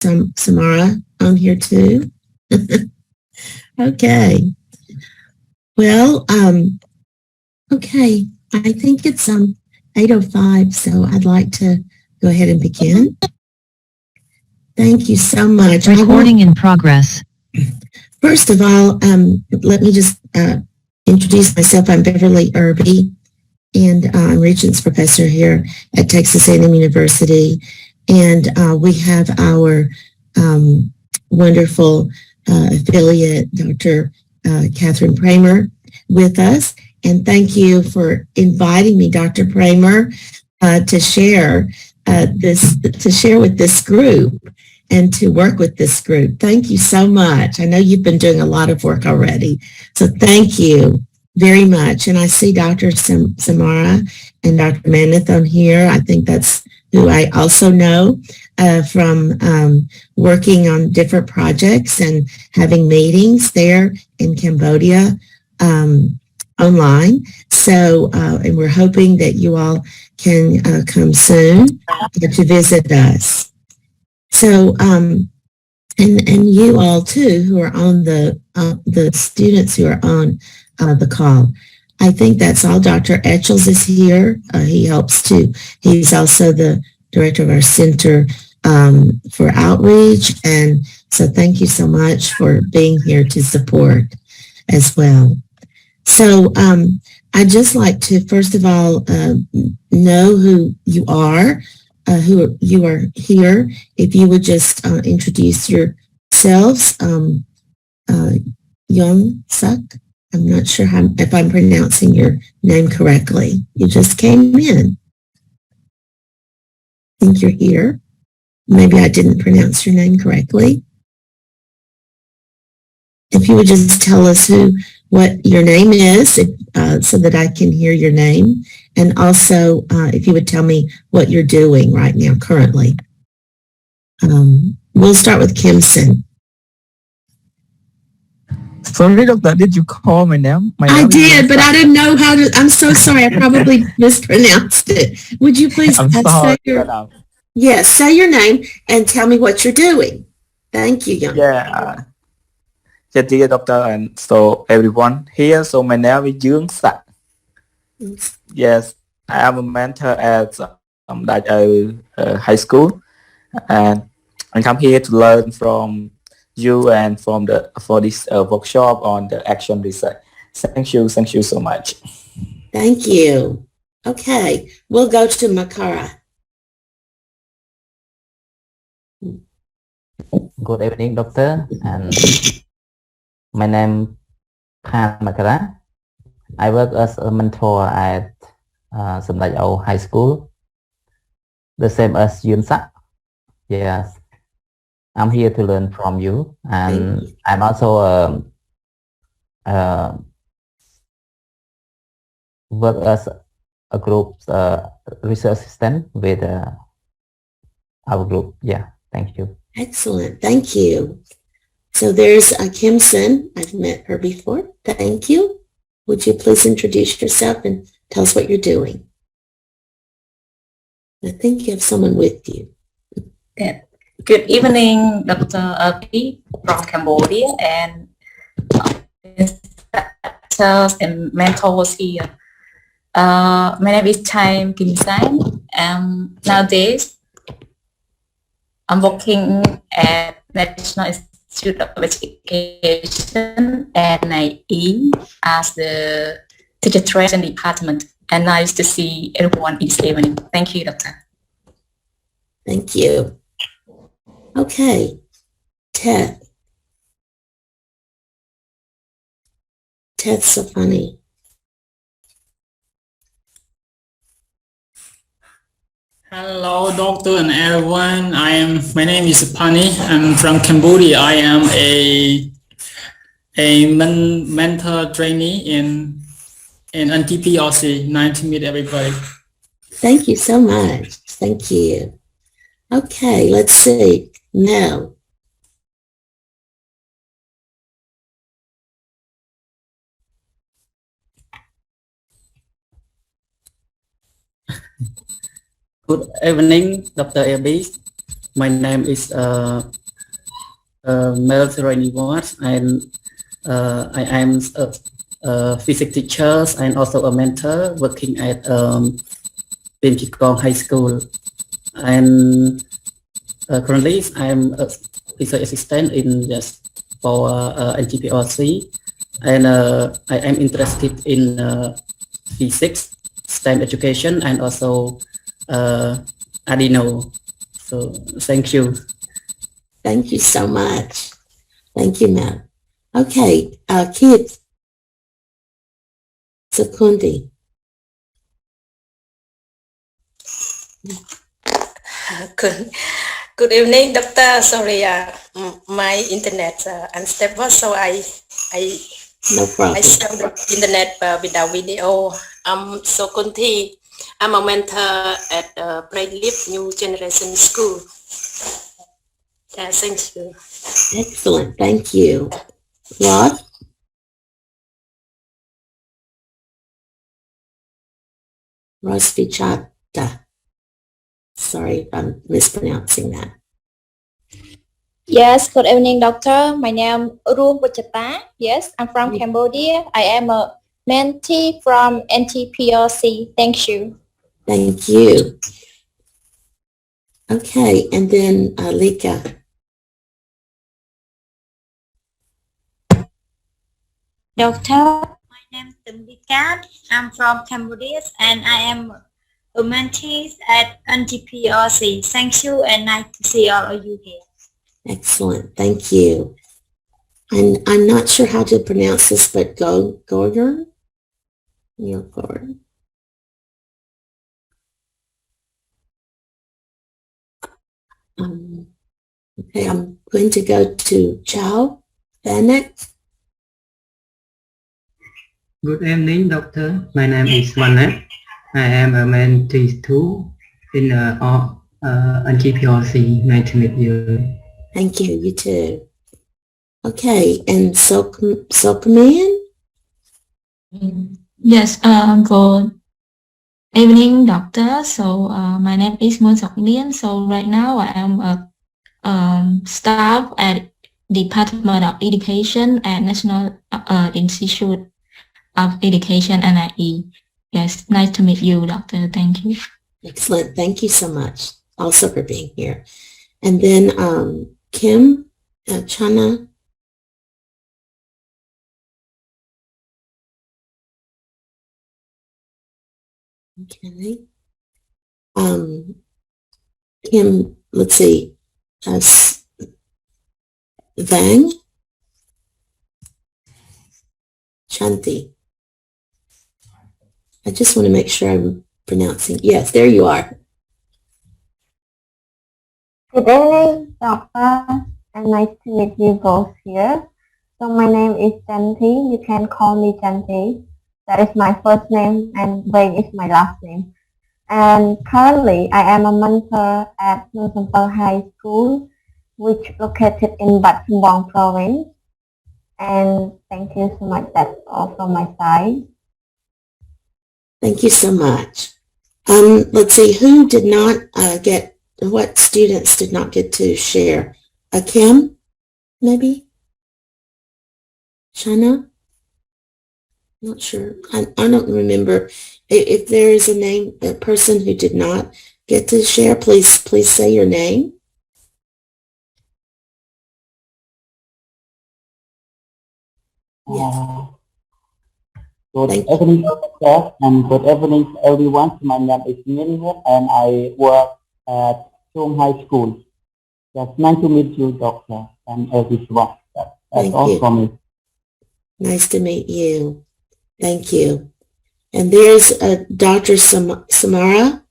Somara on here too. Okay. Well, okay. I think it's 8:05, so I'd like to go ahead and begin. Thank you so much. Recording in progress. First of all, let me just introduce myself. I'm Beverly Irby, and I'm Regents Professor here at Texas A&M University. And we have our wonderful affiliate, Dr. Catherine Pramer, with us. And thank you for inviting me, Dr. Pramer, to share with this group and to work with this group. Thank you so much. I know you've been doing a lot of work already. So thank you very much. And I see Dr. Somara and Dr. Maneth on here. I think that's who I also know from working on different projects and having meetings there in Cambodia online. So, and we're hoping that you all can come soon to visit us. So, and you all too, who are on the students who are on the call. I think that's all. Dr. Etchels is here. He helps too. He's also the director of our Center for Outreach. And so thank you so much for being here to support as well. So I'd just like to, first of all, know who you are here. If you would just introduce yourselves. Young Suk, I'm not sure if I'm pronouncing your name correctly. You just came in. I think you're here. Maybe I didn't pronounce your name correctly. If you would just tell us what your name is so that I can hear your name. And also, if you would tell me what you're doing right now, currently. We'll start with Kimson. Sorry, Doctor, did you call my name? I did, but I didn't know how to. I'm so sorry. I probably mispronounced it. Would you please say say your name and tell me what you're doing? Thank you, Young. Yeah, dear Doctor, and so everyone here. So my name is Jung Sak. Yes, I am a mentor at d.el.ed high school, and I come here to learn from you and for this workshop on the action research. Thank you so much. Thank you. Okay, we'll go to Makara. Good evening, Doctor, and my name is Khan Makara. I work as a mentor at d.el.ed high school, the same as Yun Sak. Yes. I'm here to learn from you, and I'm also work as a group research assistant with our group. Yeah, thank you. Excellent, thank you. So there's Kimson. I've met her before. Thank you. Would you please introduce yourself and tell us what you're doing? I think you have someone with you. Yeah. Good evening, Dr. Irby from Cambodia and instructors and mentors here. My name is Chaim Kim Sang. Nowadays, I'm working at National Institute of Education at NIE as the teacher training department. And nice to see everyone this evening. Thank you, Doctor. Thank you. Okay, Ted. Ted's so funny. Hello, Doctor and everyone. My name is Pani. I'm from Cambodia. I am a mentor trainee in NTPRC. Nice to meet everybody. Thank you so much. Thank you. Okay, let's see. Now. Good evening, Dr. Irby. My name is Melanie Watts, and I am a physics teacher and also a mentor working at High School. And currently, I'm a research assistant in just for NTPRC, and I am interested in physics, STEM education, and also Arduino. So thank you. Thank you so much. Thank you, Mel. Okay, kids. Sekundi. Good evening, Doctor. Sorry, my internet unstable, so I No problem. saw the internet without video. So Kunti, I'm a mentor at Brainlip New Generation School. Yeah, thank you. Excellent. Thank you. Rod? Rosvichata. Sorry if I'm mispronouncing that. Yes, good evening, doctor. My name is Ruom Wichita. Yes, I'm from Cambodia. I am a mentee from NTPRC. Thank you. Thank you. Okay, and then Lika. Doctor, my name is Lika. I'm from Cambodia and I am a mentee at NTPRC. Thank you and nice to see all of you here. Excellent. Thank you. And I'm not sure how to pronounce this, but Gorgon? Okay, I'm going to go to Chow Vanek. Good evening, doctor. My name is Vanek. I am a mentee too in NTPRC. Nice to meet you. Thank you. You too. Okay, and Sokaman? Yes, good evening, doctor. So my name is Moon Sok Lien. So right now I am a staff at Department of Education at National Institute of Education, NIE. Yes, nice to meet you, doctor. Thank you. Excellent. Thank you so much also for being here. And then Kim Chana. Okay. Kim, let's see. Vang. Chanti. I just want to make sure I'm pronouncing. Yes, there you are. Good evening, doctor, and nice to meet you both here. So my name is Chanti. You can call me Chanti. That is my first name, and Wang is my last name. And currently, I am a mentor at Somara High School, which located in Bat Sumbong province. And thank you so much. That's all from my side. Thank you so much. Let's see, who did not what students did not get to share? Kim, maybe? Shana? Not sure. I don't remember. If there is a person who did not get to share, please say your name. Yes. Good evening, doctor, and good evening, everyone. My name is Miriam, and I work at Chung High School. It's nice to meet you, doctor, and everyone. That's all from me. Nice to meet you. Thank you. And there's Dr. Somara.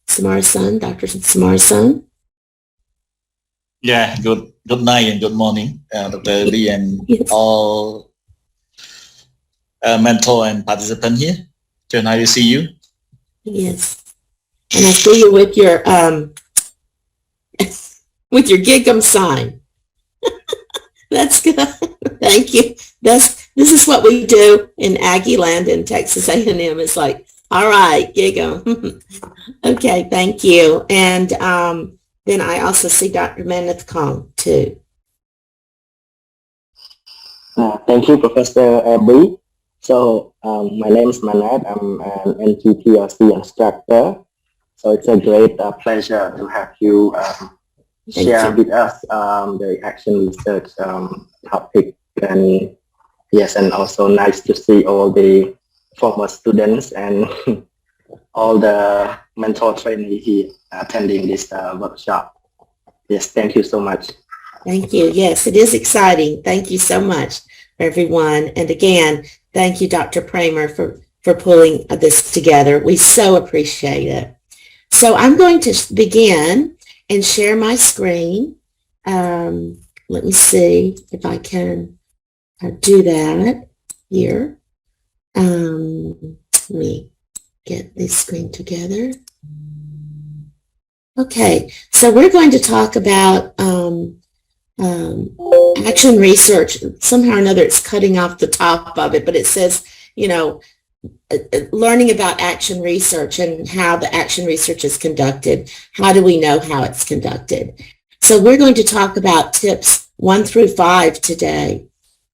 Somara-san, Dr. Somara-san. Yeah, good night and good morning, Dr. Lee and all mentor and participant here. So nice to see you. Yes. And I see you with your Gig'em sign. That's good. Thank you. This is what we do in Aggie Land in Texas A&M. It's like, all right, Gig'em. Okay, thank you. And Then I also see Dr. Maneth Kong too. Thank you, Professor Irby. So my name is Manat. I'm an NTPRC instructor. So it's a great pleasure to have you share with us the action research topic. And yes, and also nice to see all the former students and all the mentor trainees here attending this workshop. Yes, thank you so much. Thank you. Yes, it is exciting. Thank you so much, everyone. And again, thank you, Dr. Pramer, for pulling this together. We so appreciate it. So I'm going to begin and share my screen. Let me see if I can do that here. Let me get this screen together. Okay, so we're going to talk about action research. Somehow or another it's cutting off the top of it, but it says, you know, learning about action research and how the action research is conducted. How do we know how it's conducted? So we're going to talk about tips 1 through 5 today.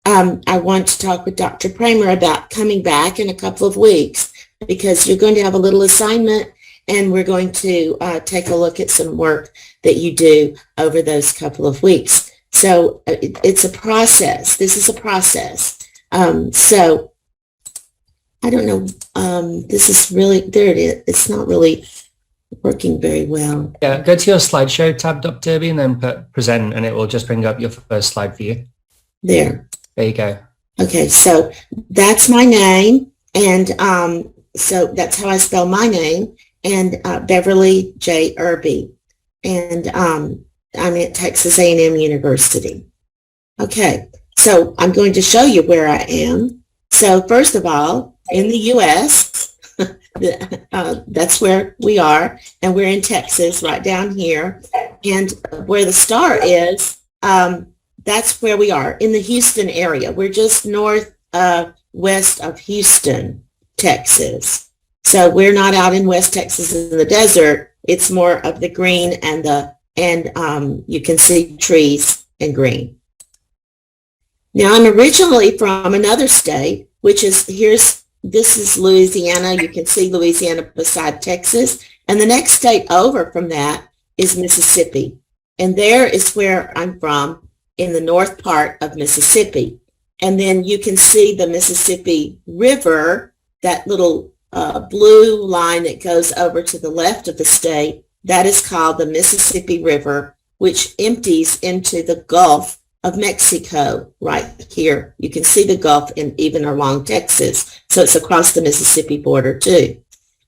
I want to talk with Dr. Pramer about coming back in a couple of weeks because you're going to have a little assignment and we're going to take a look at some work that you do over those couple of weeks. So it's a process. This is a process. So I don't know. This is really, there it is. It's not really working very well. Yeah, go to your slideshow tab, Dr. Irby, and then put present, and it will just bring up your first slide for you. There. There you go. Okay, so that's my name, and so that's how I spell my name, and Beverly J. Irby, and I'm at Texas A&M University. Okay, so I'm going to show you where I am. So first of all, in the U.S., that's where we are, and we're in Texas, right down here, and where the star is, that's where we are, in the Houston area. We're just west of Houston, Texas. So we're not out in West Texas in the desert. It's more of the green and you can see trees and green. Now I'm originally from another state, which is, this is Louisiana. You can see Louisiana beside Texas. And the next state over from that is Mississippi. And there is where I'm from, in the north part of Mississippi. And then you can see the Mississippi River, that little blue line that goes over to the left of the state. That is called the Mississippi River, which empties into the Gulf of Mexico right here. You can see the Gulf and even along Texas. So it's across the Mississippi border too.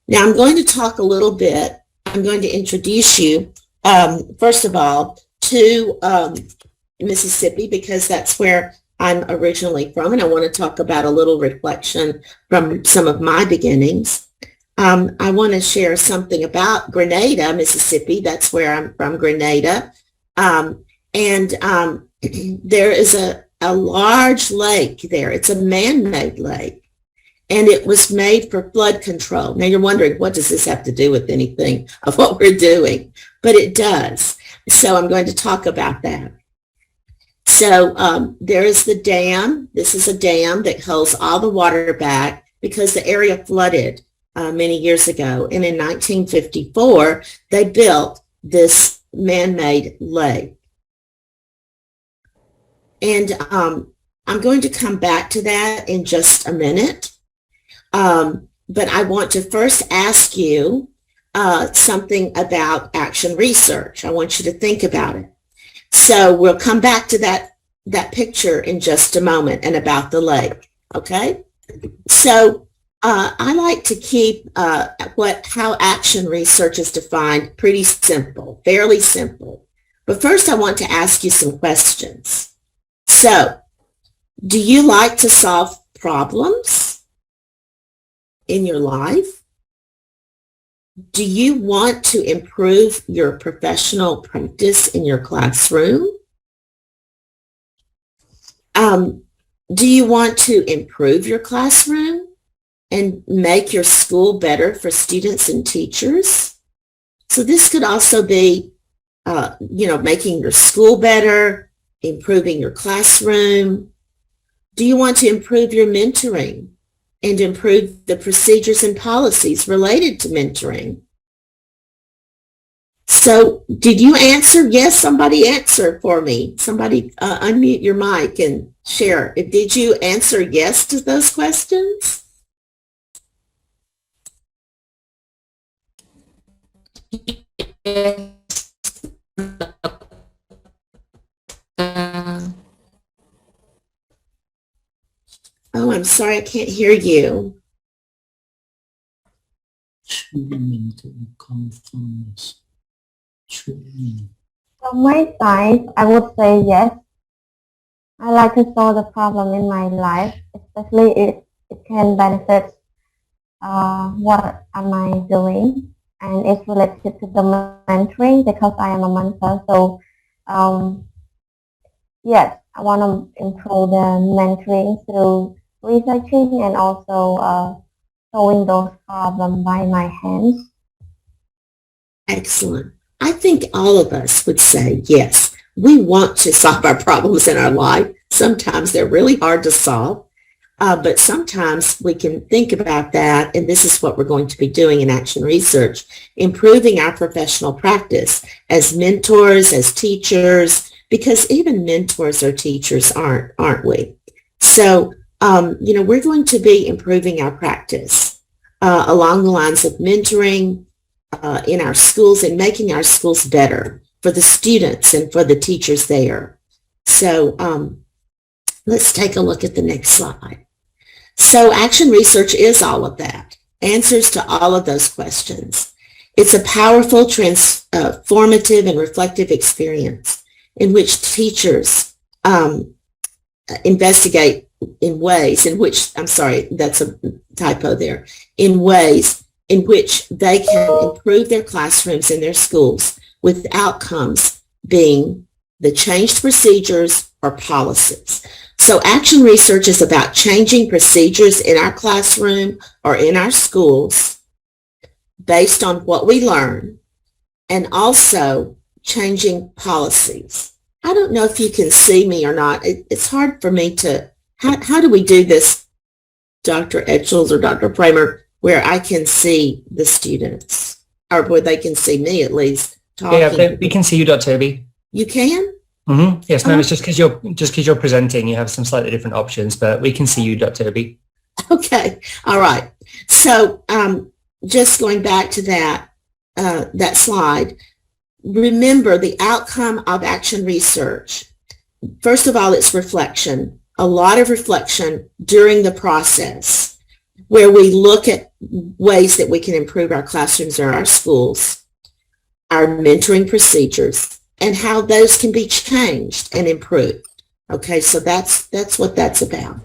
Now I'm going to talk a little bit. I'm going to introduce you, first of all, to Mississippi, because that's where I'm originally from, and I want to talk about a little reflection from some of my beginnings. I want to share something about Grenada, Mississippi. That's where I'm from, Grenada. There is a large lake there. It's a man-made lake, and it was made for flood control. Now you're wondering, what does this have to do with anything of what we're doing? But it does. So I'm going to talk about that. So there is the dam. This is a dam that holds all the water back because the area flooded many years ago. And in 1954, they built this man-made lake. And I'm going to come back to that in just a minute. But I want to first ask you something about action research. I want you to think about it. So we'll come back to that picture in just a moment and about the lake, okay? So I like to keep how action research is defined pretty simple, fairly simple. But first I want to ask you some questions. So, do you like to solve problems in your life? Do you want to improve your professional practice in your classroom? Do you want to improve your classroom and make your school better for students and teachers? So this could also be making your school better, improving your classroom? Do you want to improve your mentoring and improve the procedures and policies related to mentoring? So did you answer? Yes, somebody answer for me. Somebody unmute your mic and share. Did you answer yes to those questions? Oh, I'm sorry, I can't hear you. From my side, I would say yes. I like to solve the problem in my life, especially if it can benefit what am I doing, and it's related to the mentoring because I am a mentor. So yes, I want to improve the mentoring through researching and also solving those problems by my hands. Excellent. I think all of us would say yes. We want to solve our problems in our life. Sometimes they're really hard to solve, but sometimes we can think about that, and this is what we're going to be doing in Action Research, improving our professional practice as mentors, as teachers, because even mentors or teachers aren't we? So, we're going to be improving our practice along the lines of mentoring in our schools and making our schools better for the students and for the teachers there. So let's take a look at the next slide. So Action Research is all of that, answers to all of those questions. It's a powerful, transformative, and reflective experience in which teachers investigate in ways in which, I'm sorry, that's a typo there, in ways in which they can improve their classrooms and their schools with outcomes being the changed procedures or policies. So Action Research is about changing procedures in our classroom or in our schools based on what we learn, and also changing policies. I don't know if you can see me or not. It's hard for me to, how do we do this, Dr. Etchels or Dr. Pramer, where I can see the students, or where they can see me at least talking? Yeah, we can see you, Dr. Irby. You can? Mm-hmm. Yes, no, it's just because you're presenting, you have some slightly different options, but we can see you, Dr. Irby. Okay, all right. So just going back to that slide, remember the outcome of Action Research. First of all, it's reflection, a lot of reflection during the process, where we look at ways that we can improve our classrooms or our schools, our mentoring procedures, and how those can be changed and improved. Okay, so that's what that's about.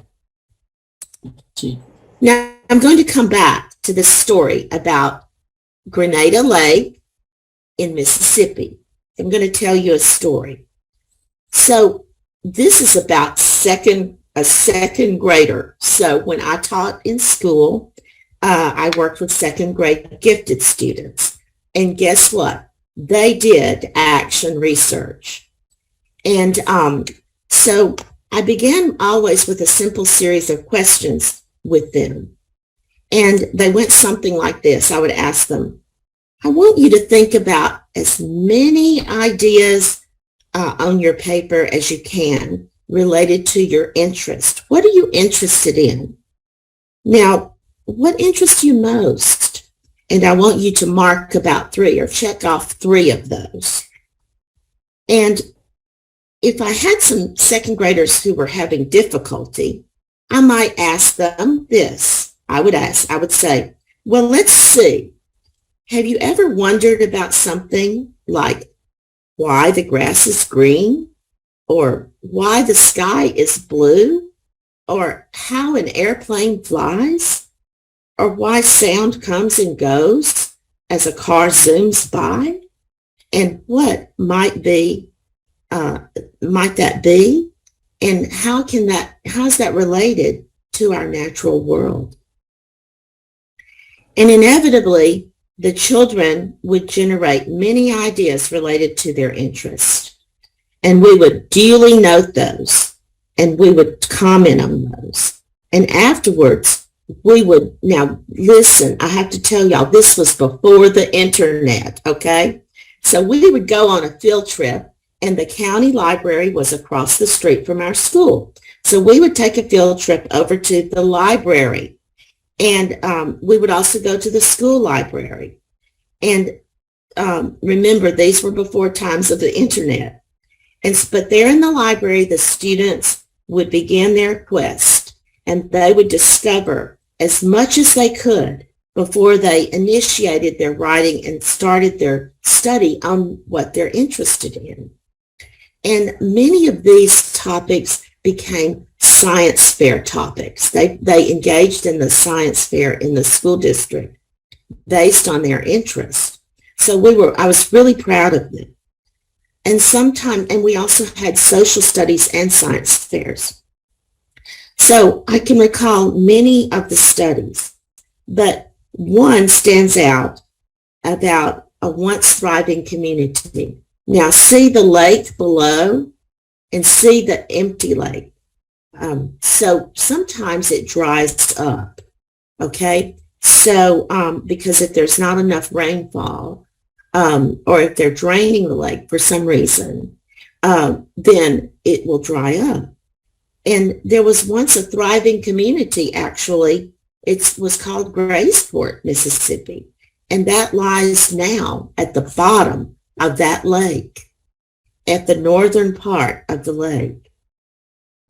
Now, I'm going to come back to the story about Grenada Lake in Mississippi. I'm going to tell you a story. So this is about a second grader. So when I taught in school, I worked with second grade gifted students. And guess what? They did Action Research. And so I began always with a simple series of questions with them. And they went something like this. I would ask them, I want you to think about as many ideas on your paper as you can related to your interest. What are you interested in? Now, what interests you most? And I want you to mark about 3 or check off 3 of those. And if I had some second graders who were having difficulty, I might ask them this. I would say, well, let's see. Have you ever wondered about something like why the grass is green, or why the sky is blue, or how an airplane flies, or why sound comes and goes as a car zooms by? And what might that be? And how's that related to our natural world? And inevitably, the children would generate many ideas related to their interest. And we would duly note those, and we would comment on those. And afterwards, we would, now listen, I have to tell y'all, this was before the internet, okay? So we would go on a field trip, and the county library was across the street from our school. So we would take a field trip over to the library, and we would also go to the school library. And remember, these were before times of the internet. But there in the library, the students would begin their quest, and they would discover as much as they could before they initiated their writing and started their study on what they're interested in. And many of these topics became science fair topics. They engaged in the science fair in the school district based on their interest. So I was really proud of them. And we also had social studies and science fairs. So I can recall many of the studies, but one stands out about a once thriving community. Now see the lake below and see the empty lake. So sometimes it dries up, okay? So because if there's not enough rainfall, or if they're draining the lake for some reason, then it will dry up. And there was once a thriving community, actually. It was called Graysport, Mississippi. And that lies now at the bottom of that lake, at the northern part of the lake.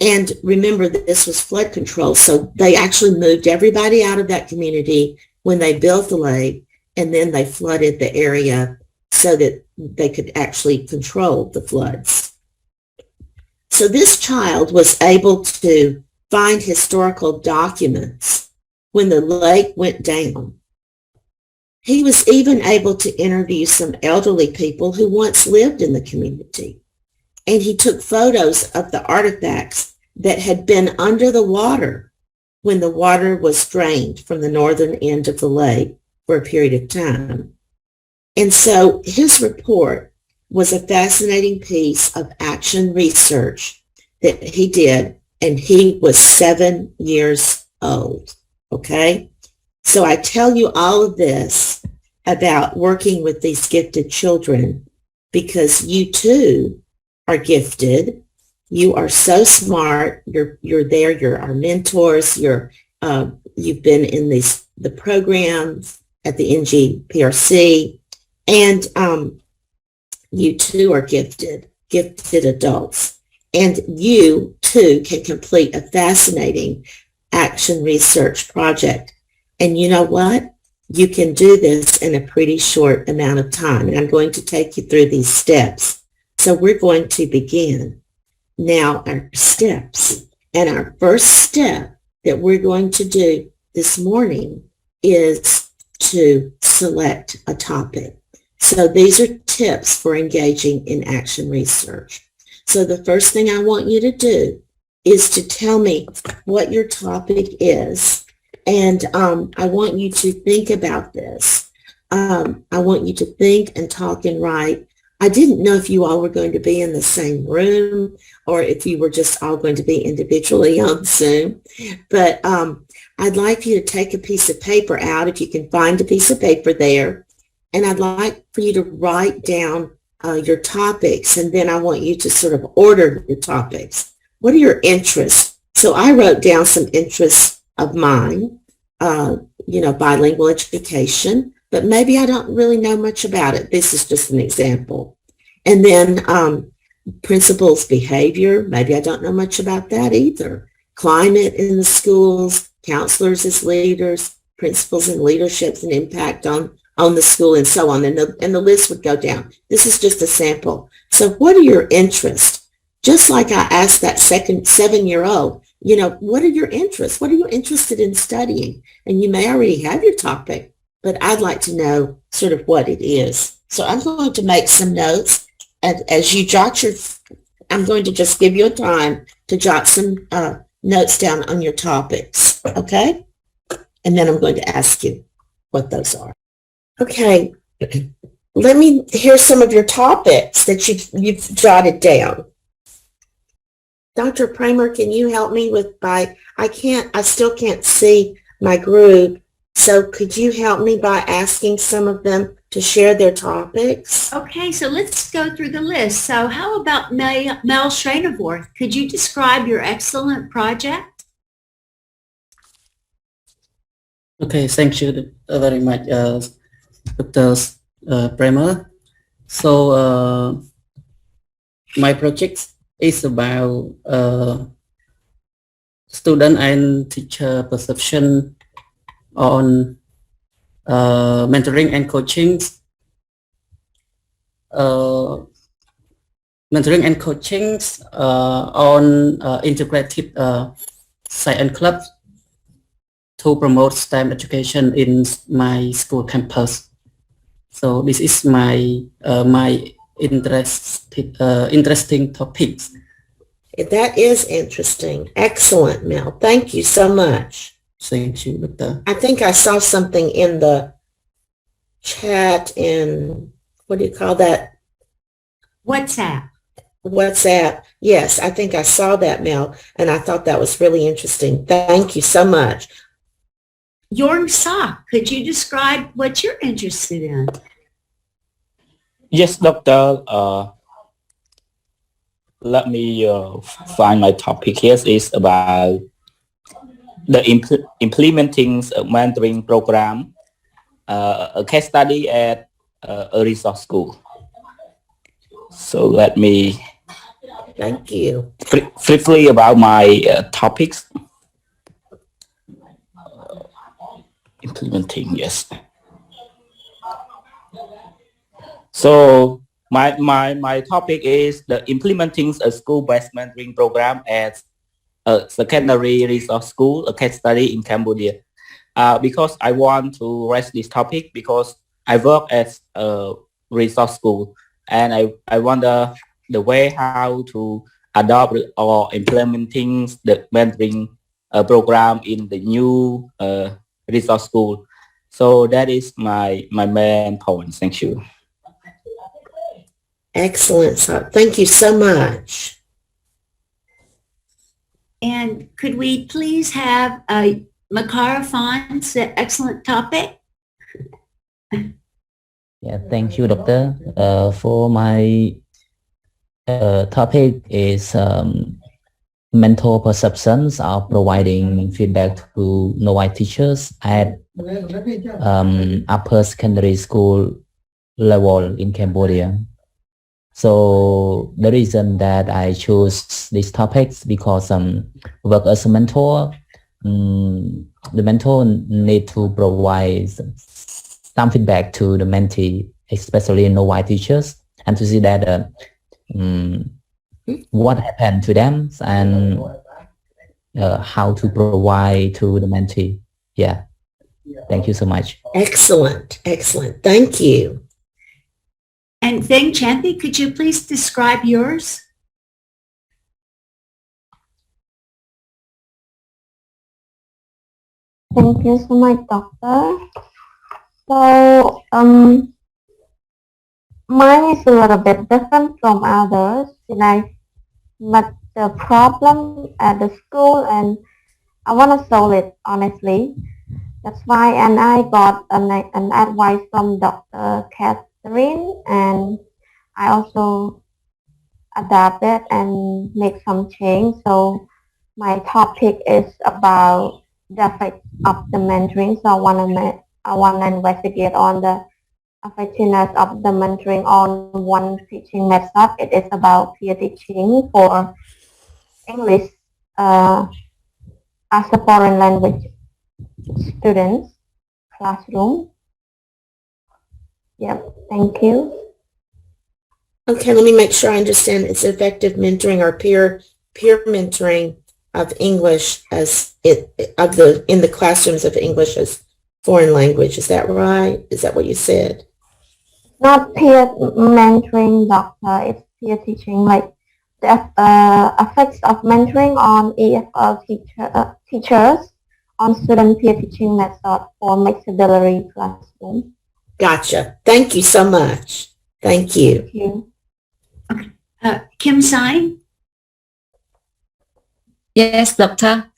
And remember, this was flood control. So they actually moved everybody out of that community when they built the lake, and then they flooded the area so that they could actually control the floods. So this child was able to find historical documents when the lake went down. He was even able to interview some elderly people who once lived in the community. And he took photos of the artifacts that had been under the water when the water was drained from the northern end of the lake for a period of time. And so his report was a fascinating piece of action research that he did, and he was 7 years old, okay? So I tell you all of this about working with these gifted children because you too are gifted. You are so smart. You're there. You're our mentors. You've been in the programs at the NGPRC, and you too are gifted adults. And you too can complete a fascinating action research project. And you know what? You can do this in a pretty short amount of time. And I'm going to take you through these steps. So we're going to begin now our steps. And our first step that we're going to do this morning is to select a topic. So these are tips for engaging in action research. So the first thing I want you to do is to tell me what your topic is. And I want you to think about this. I want you to think and talk and write. I didn't know if you all were going to be in the same room or if you were just all going to be individually on Zoom. But I'd like you to take a piece of paper out, if you can find a piece of paper there. And I'd like for you to write down your topics. And then I want you to sort of order your topics. What are your interests? So I wrote down some interests of mine, bilingual education, but maybe I don't really know much about it. This is just an example. And then principals behavior, maybe I don't know much about that either. Climate in the schools, counselors as leaders, principals and leaderships and impact on the school and so on. And the list would go down. This is just a sample. So what are your interests? Just like I asked that 7-year-old, what are your interests? What are you interested in studying? And you may already have your topic, but I'd like to know sort of what it is. So I'm going to make some notes. And as you jot I'm going to just give you a time to jot some notes down on your topics, okay? And then I'm going to ask you what those are. Okay, let me hear some of your topics that you've jotted down. Dr. Kramer, can you help me with I still can't see my group. So could you help me by asking some of them to share their topics? Okay, so let's go through the list. So how about Mel Schranervorth? Could you describe your excellent project? Okay, thank you very much, Dr. Bremer. So my project is about student and teacher perception on mentoring and coaching. Mentoring and coaching on integrated science club to promote STEM education in my school campus. So this is my interesting topics. That is interesting. Excellent, Mel. Thank you so much. Thank you, Doctor. I think I saw something in the chat in, what do you call that? WhatsApp. Yes, I think I saw that, Mel, and I thought that was really interesting. Thank you so much. Jorn Sock, could you describe what you're interested in? Yes, Doctor. Let me find my topic here. Is about the implementing a mentoring program, a case study at a resource school. So let me thank you briefly about my topics. Implementing, yes. So my topic is the implementing a school-based mentoring program at a secondary resource school, a case study in Cambodia. Because I want to raise this topic because I work at a resource school and I wonder the way how to adopt or implementing the mentoring program in the new resource school. So that is my main point. Thank you. Excellent. So thank you so much. And could we please have Makara Fon's excellent topic? Yeah, thank you, Doctor. For my topic is mental perceptions of providing feedback to no-white teachers at upper secondary school level in Cambodia. So the reason that I chose these topics because work as a mentor, the mentor need to provide some feedback to the mentee, especially no-white teachers, and to see that what happened to them and how to provide to the mentee. Yeah. Thank you so much. Excellent. Excellent. Thank you. And Thing Chanthi, could you please describe yours? Thank you so much, Doctor. So, mine is a little bit different from others. And I met the problem at the school and I want to solve it honestly. That's why, and I got an advice from Dr. Catherine, and I also adapted and make some change. So my topic is about the effects of the mentoring. So I want to investigate on the effectiveness of the mentoring on one teaching method. It is about peer teaching for English as a foreign language students classroom. Yep, thank you. Okay, let me make sure I understand. It's effective mentoring or peer mentoring of English as in the classrooms of English as foreign language. Is that right? Is that what you said? Not peer mentoring, Doctor. It's peer teaching, like the effects of mentoring on EFL teachers on student peer teaching method for mixed ability classroom. Gotcha. Thank you so much. Thank you. Thank you. Okay. Kim Sign? Yes, doctor.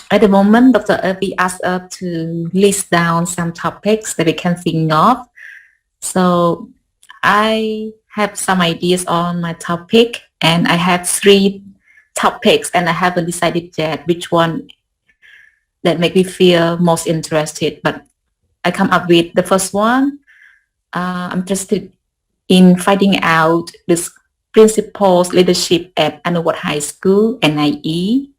At the moment, Dr. Irby asked us to list down some topics that we can think of. So I have some ideas on my topic, and I have 3 topics, and I haven't decided yet which one that make me feel most interested. But I come up with the first one. I'm interested in finding out the principal's leadership at Underwood High School, NIE.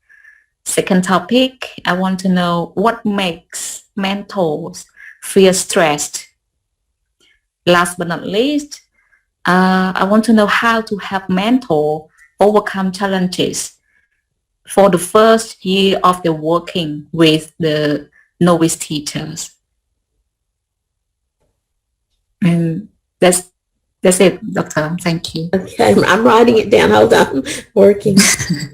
Second topic, I want to know what makes mentors feel stressed. Last but not least, I want to know how to help mentor overcome challenges for the first year of the working with the novice teachers. And that's it, Doctor. Thank you. Okay, I'm writing it down. Hold on. Working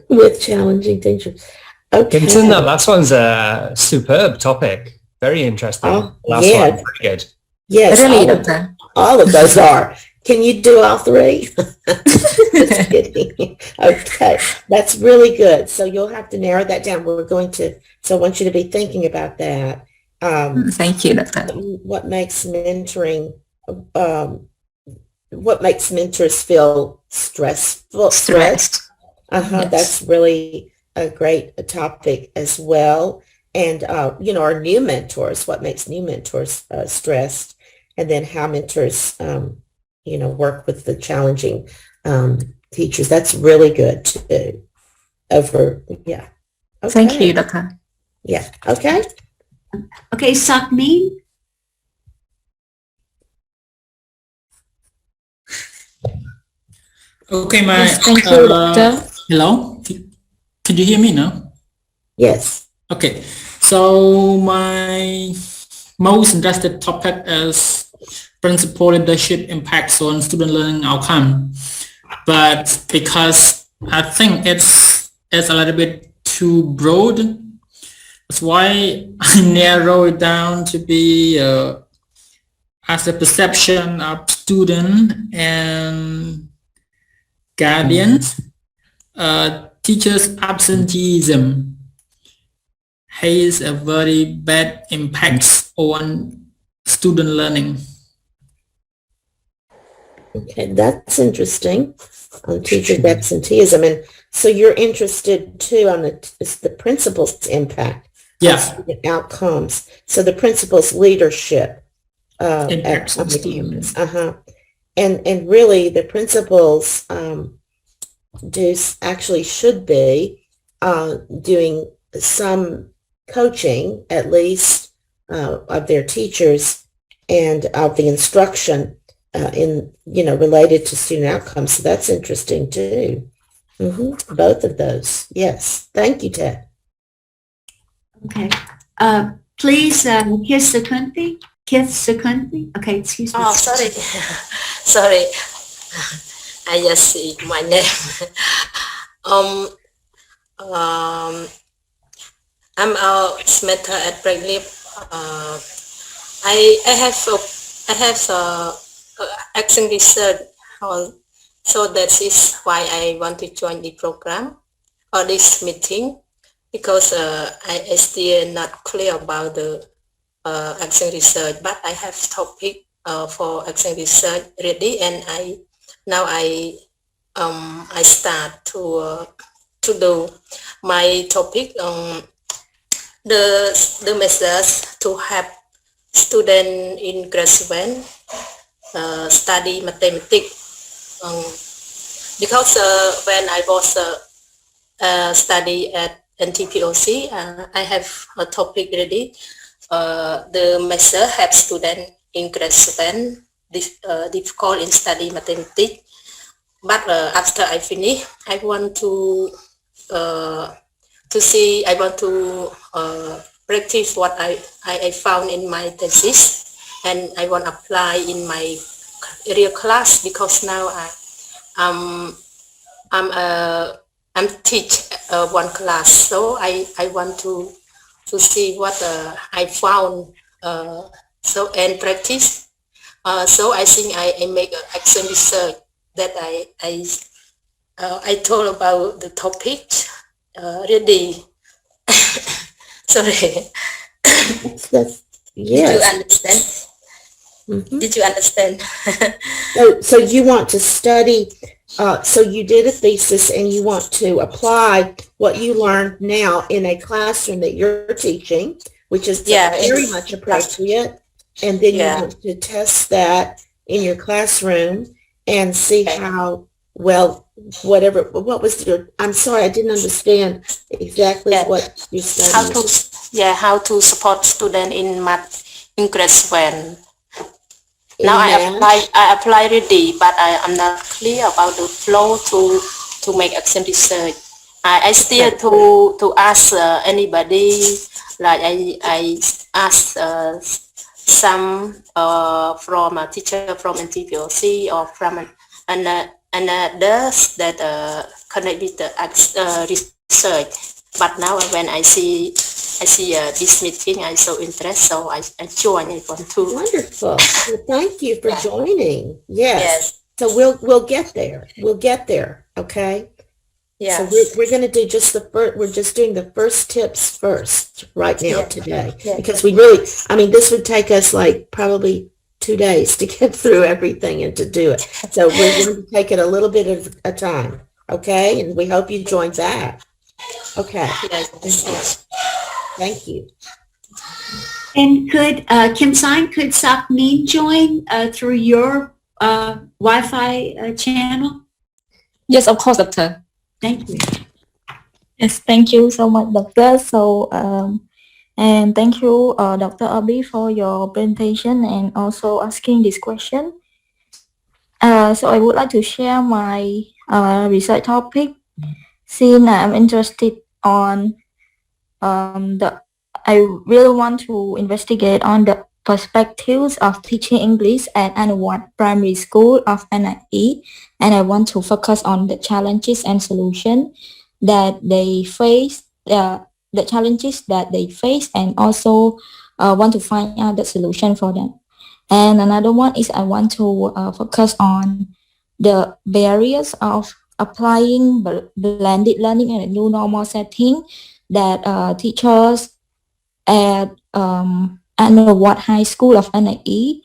with challenging teachers. Okay. Ginton, that last one's a superb topic. Very interesting. Oh, last yes. one, pretty good. Yes, Really, Doctor? all of those are. Can you do all 3? Just kidding. Okay, that's really good. So you'll have to narrow that down. So I want you to be thinking about that. Thank you, Doctor. What makes mentoring, what makes mentors feel stressed. Yes. That's really a great topic as well. And, our new mentors, what makes new mentors stressed, and then how mentors, work with the challenging teachers. That's really good too. Yeah. Okay. Thank you, Doctor. Yeah. Okay. Okay, Sakmin? Okay, Yes, thank you, Doctor. Hello? Can you hear me now? Yes. Okay, so my most interested topic is principal leadership impacts on student learning outcome. But because I think it's a little bit too broad, that's why I narrow it down to be as a perception of student and guardians, teachers' absenteeism has a very bad impact on student learning. Okay, that's interesting on teacher absenteeism. And so you're interested too on the principal's impact on student outcomes. So the principal's leadership impacts on students. And really the principals should be doing some coaching at least of their teachers and of the instruction related to student outcomes. So that's interesting too. Both of those. Yes. Thank you, Ted. Okay. Please, Kiss Sekunthi. Okay, excuse me. Oh, sorry. Sorry. I just see my name. I'm a mentor at Beverly. I have action research, so that is why I want to join the program or this meeting, because I still not clear about the action research, but I have topic for action research ready, and I start to do my topic on the methods to help student in grade 7 study mathematics, because when I was study at NTPOC, I have a topic ready. The method help student in grade 7 difficult in study mathematics. But after I finish, I want to see. I want to practice what I found in my thesis, and I want to apply in my real class, because now I'm teach one class, so I want to see what I found so and practice. So I think I make an action research that I told about the topic already. Sorry. Did you Yes. understand? Mhm. Did you understand? So you want to study, so you did a thesis and you want to apply what you learned now in a classroom that you're teaching, which is very much appropriate. And then you want to test that in your classroom and see how well, what was your, I'm sorry, I didn't understand exactly what you studied. How to support student in math in grade 1. Now math? I apply already, but I am not clear about the flow to make action research. I still to ask anybody, like I ask some from a teacher from NTPOC or from others that connect with the research. But now when I see this meeting, I so interested, so I join it one too. Wonderful. Well, thank you for joining. Yes. So we'll get there. We'll get there. Okay. So we're going to do just the first, we're just doing the first tips first right now today, because we really, I mean, this would take us like probably 2 days to get through everything and to do it. So we're going to take it a little bit at a time. Okay. And we hope you join back. Okay. Thank you. And could Kim Sign, could Sakmin join through your Wi-Fi channel? Yes, of course, Doctor. Thank you. Yes, thank you so much, Doctor. So, and thank you, Dr. Irby, for your presentation and also asking this question. So I would like to share my research topic, since I'm interested on I really want to investigate on the perspectives of teaching English at Anawat Primary School of NIE, and I want to focus on the challenges and solutions that they face, the challenges that they face, and also want to find out the solution for them. And another one is I want to focus on the barriers of applying blended learning in a new normal setting that teachers at Anawat High School of NIE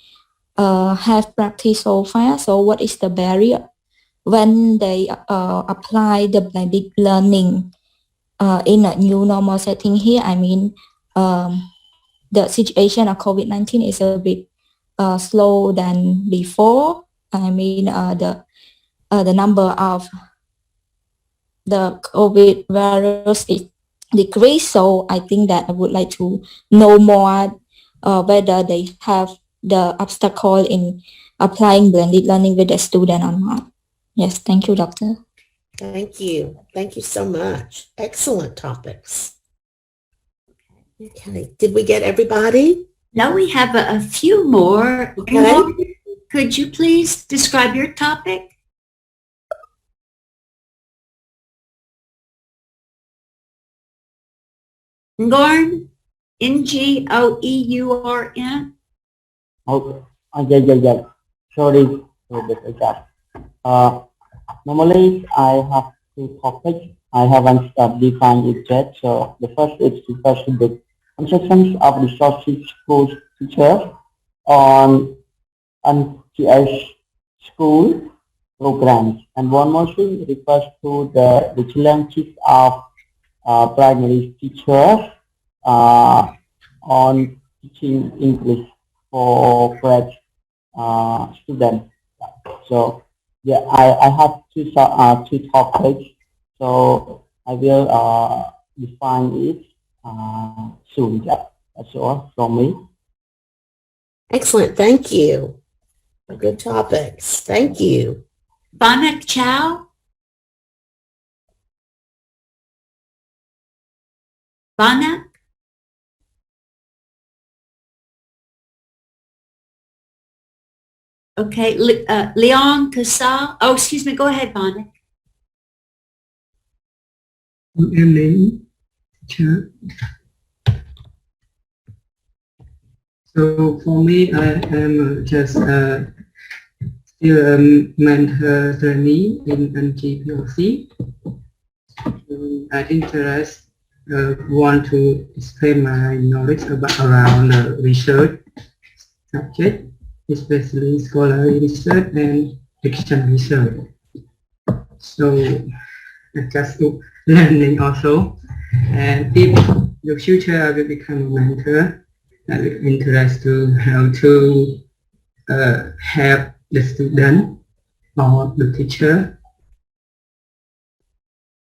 have practiced so far. So what is the barrier when they apply the blended learning in a new normal setting here? I mean, the situation of COVID-19 is a bit slow than before. I mean, the number of the COVID virus is decreased. So I think that I would like to know more whether they have the obstacle in applying blended learning with the student or not. Yes, thank you, Doctor. Thank you. Thank you so much. Excellent topics. Okay. Did we get everybody? Now we have a few more. Okay. Could you please describe your topic? Ngorn, Ngoueurn. Okay. Yeah. Sorry for that. Normally, I have two topics. I haven't defined it yet. So the first is to first the conceptions of resources school teachers on NTS school programs, and one more thing refers to the challenges of primary teachers on teaching English for grade students. So yeah, I have two topics, so I will define it soon. Yeah, that's all from me. Excellent. Thank you. Good topics. Thank you. Banak Chow. Banak. Okay, Leon Casal. Oh, excuse me. Go ahead, Banak. Good evening, teacher. So for me, I am just still a mentor trainee in NGPOC. I want to expand my knowledge around research subject, especially scholarly research and fiction research. So I just learning also. And if in the future I will become a mentor, I will interest to how to help the student or the teacher.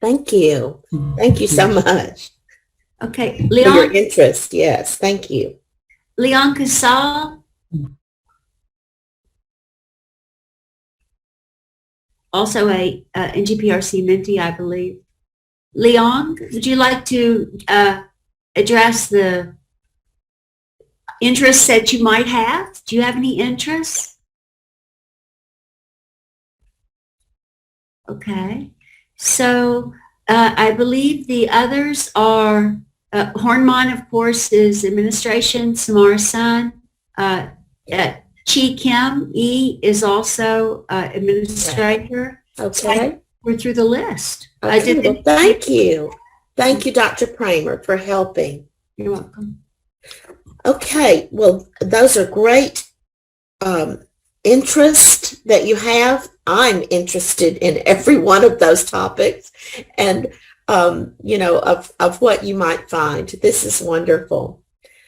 Thank you. Thank you so much Okay, for your Leon, interest. Yes, thank you. Leon Casal, also a NGPRC mentee, I believe. Leon, would you like to address the interests that you might have? Do you have any interests? Okay, so I believe the others are Hornmon, of course, is administration. Samara Sun, Chi Kim E is also administrator. Okay. We're through the list. Okay, well, thank you. Thank you, Dr. Kramer, for helping. You're welcome. Okay, well, those are great interests that you have. I'm interested in every one of those topics and, you know, of what you might find. This is wonderful.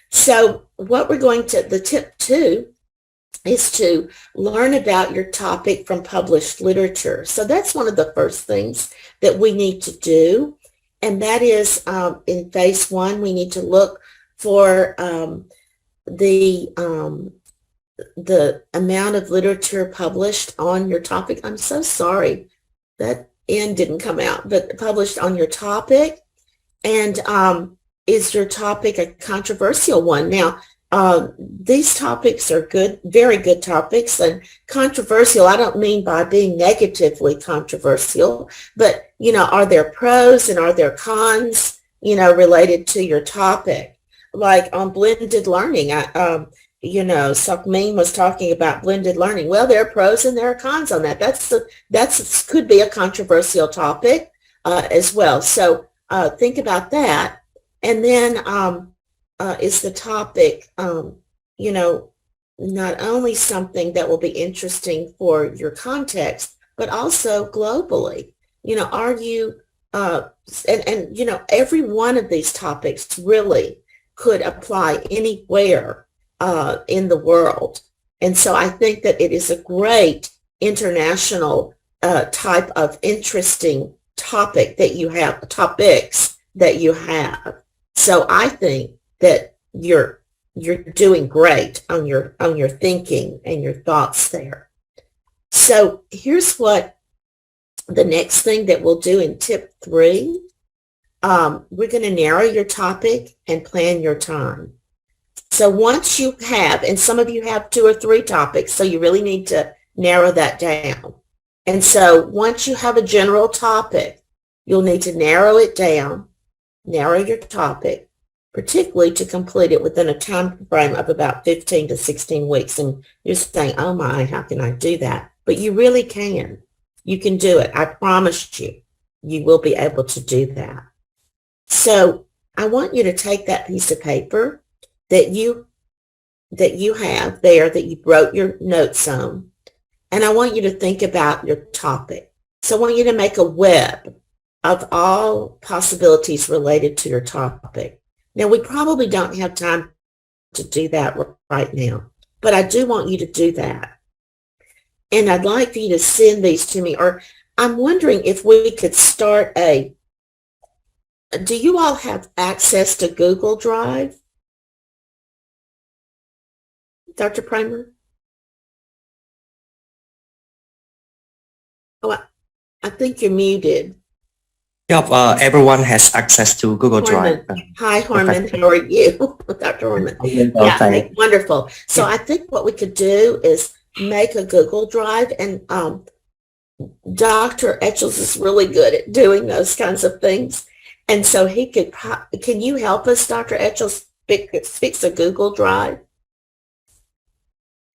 So what we're going to, the tip 2 is to learn about your topic from published literature. So that's one of the first things that we need to do. And that is in phase 1, we need to look for the amount of literature published on your topic. I'm so sorry that N didn't come out, but published on your topic. And is your topic a controversial one? Now, these topics are good, very good topics, and controversial, I don't mean by being negatively controversial, but, you know, are there pros and are there cons, you know, related to your topic? Like on blended learning, you know, Sokmeen was talking about blended learning. Well, there are pros and there are cons on that. That's could be a controversial topic as well. So think about that. And then is the topic, you know, not only something that will be interesting for your context, but also globally. You know, are you, and you know, every one of these topics really could apply anywhere in the world. And so I think that it is a great international type of interesting topic that you have, topics that you have. So I think that you're doing great on your thinking and your thoughts there. So here's what the next thing that we'll do in tip 3. We're going to narrow your topic and plan your time. So once you have, and some of you have 2 or 3 topics, so you really need to narrow that down. And so once you have a general topic, you'll need to narrow it down, narrow your topic, particularly to complete it within a time frame of about 15 to 16 weeks. And you're saying, oh my, how can I do that? But you really can. You can do it. I promise you, you will be able to do that. So I want you to take that piece of paper that you have there that you wrote your notes on, and I want you to think about your topic. So I want you to make a web of all possibilities related to your topic. Now, we probably don't have time to do that right now, but I do want you to do that. And I'd like for you to send these to me, or I'm wondering if we could start do you all have access to Google Drive? Dr. Primer? Oh, I think you're muted. Yep, everyone has access to Google Drive. Hi, Horman. How are you? Dr. Horman. Yeah, wonderful. So I think what we could do is make a Google Drive, and Dr. Etchels is really good at doing those kinds of things. And so he could, can you help us, Dr. Etchels, fix a Google Drive?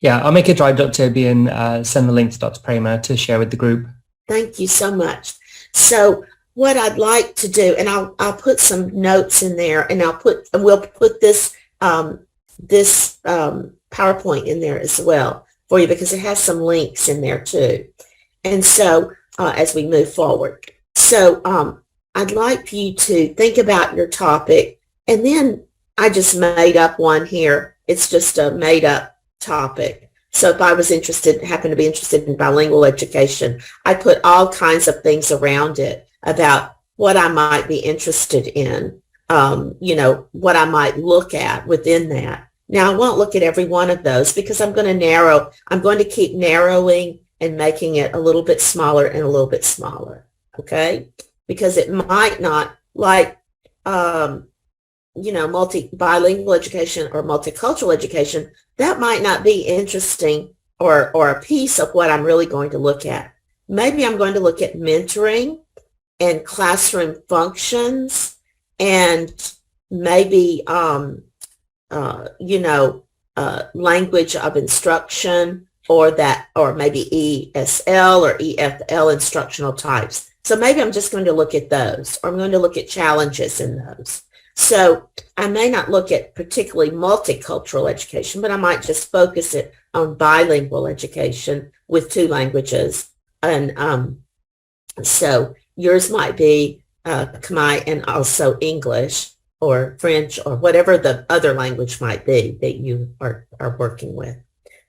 Yeah, I'll make a drive, Dr. Irby, and send the link to Dr. Kramer to share with the group. Thank you so much. So what I'd like to do, and I'll put some notes in there, and we'll put this PowerPoint in there as well for you, because it has some links in there too. And so as we move forward, so I'd like for you to think about your topic, and then I just made up one here. It's just a made up topic. So if I was happened to be interested in bilingual education, I put all kinds of things around it about what I might be interested in, what I might look at within that. Now, I won't look at every one of those because I'm going to keep narrowing and making it a little bit smaller and a little bit smaller, okay? Because it might not, like, bilingual education or multicultural education, that might not be interesting or a piece of what I'm really going to look at. Maybe I'm going to look at mentoring and classroom functions, and maybe, language of instruction, or maybe ESL or EFL instructional types. So maybe I'm just going to look at those, or I'm going to look at challenges in those. So I may not look at particularly multicultural education, but I might just focus it on bilingual education with 2 languages. And so yours might be Khmer and also English or French or whatever the other language might be that you are working with.